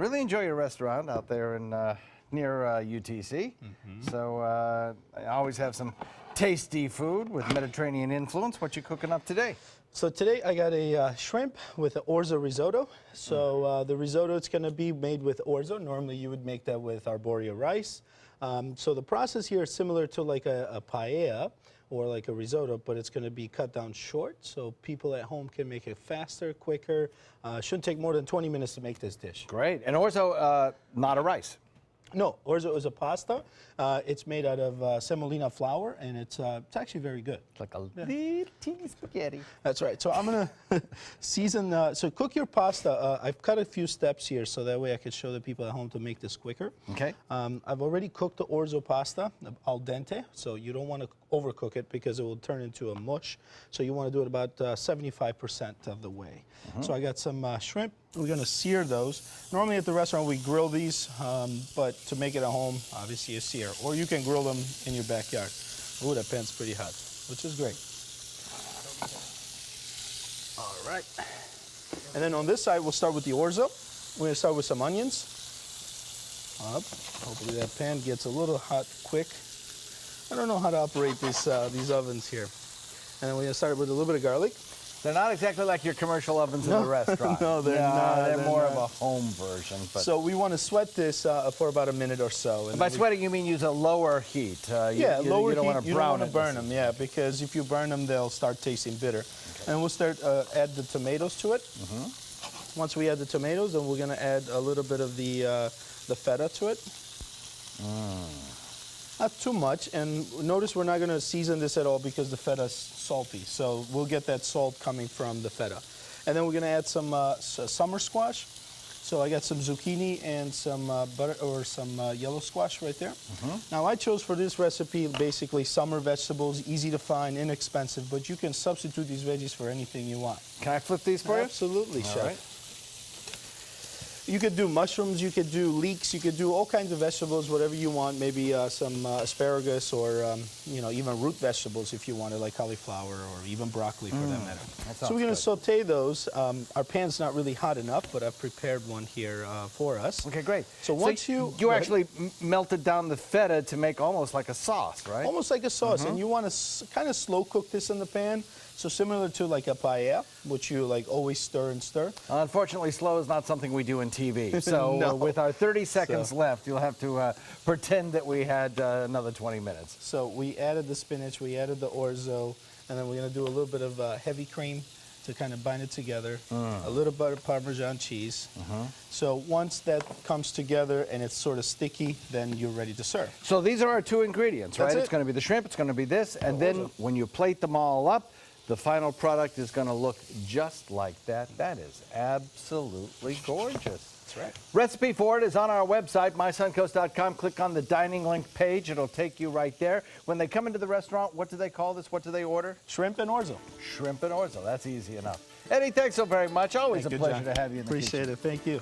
Really enjoy your restaurant out there in near UTC. So I always have some tasty food with Mediterranean influence. What you cooking up today? So today I got a shrimp with an Orzo risotto. So the risotto is going to be made with Orzo. Normally you would make that with arborio rice. So the process here is similar to like a paella or like a risotto, but it's going to be cut down short so people at home can make it faster, quicker. Shouldn't take more than 20 minutes to make this dish. Great. And Orzo, not a rice. No, Orzo is a pasta. It's made out of semolina flour, and it's actually very good. It's like a little teeny spaghetti. That's right. So I'm gonna season. So cook your pasta. I've cut a few steps here, so that way I can show the people at home to make this quicker. Okay. I've already cooked the Orzo pasta al dente, so you don't want to overcook it because it will turn into a mush. So you want to do it about 75% of the way. So I got some shrimp. We're gonna sear those. Normally at the restaurant we grill these, but to make it at home, obviously you sear, or you can grill them in your backyard. Ooh, that pan's pretty hot, which is great. All right. And then on this side, we'll start with the Orzo. We're gonna start with some onions. Up. Hopefully that pan gets a little hot quick. I don't know how to operate these ovens here. And then we're gonna start with a little bit of garlic. They're not exactly like your commercial ovens in the restaurant. No, they're not. They're more of a home version. But so we want to sweat this for about a minute or so. And by sweating, you mean use a lower heat. Lower you don't heat. Want to You brown don't want to burn them, yeah, because if you burn them, they'll start tasting bitter. Okay. And we'll start add the tomatoes to it. Once we add the tomatoes, then we're going to add a little bit of the feta to it. Not too much, and notice we're not going to season this at all because the feta is salty, so we'll get that salt coming from the feta. And then we're going to add some summer squash. So I got some zucchini and some yellow squash right there. Now I chose for this recipe basically summer vegetables, easy to find, inexpensive, but you can substitute these veggies for anything you want. Can I flip these for you? Absolutely, Chef. Right. You could do mushrooms, you could do leeks, you could do all kinds of vegetables, whatever you want. Maybe some asparagus or even root vegetables if you wanted, like cauliflower or even broccoli for that matter. So we're going to saute those. Our pan's not really hot enough, but I've prepared one here for us. Okay, great. So once you actually melted down the feta to make almost like a sauce, right? Almost like a sauce, and you want to kind of slow cook this in the pan. So similar to like a paella, which you like always stir and stir. Unfortunately, slow is not something we do in TV. So with our 30 seconds left, you'll have to pretend that we had another 20 minutes. So we added the spinach, we added the orzo, and then we're going to do a little bit of heavy cream to kind of bind it together. A little bit of Parmesan cheese. So once that comes together and it's sort of sticky, then you're ready to serve. So these are our two ingredients, right? That's It's going to be the shrimp, it's going to be this, and then when you plate them all up, the final product is going to look just like that. That is absolutely gorgeous. That's right. Recipe for it is on our website, mysuncoast.com. Click on the dining link page. It'll take you right there. When they come into the restaurant, what do they call this? What do they order? Shrimp and orzo. Shrimp and orzo. That's easy enough. Eddie, thanks so very much. Always a pleasure to have you in the kitchen. Appreciate it. Thank you.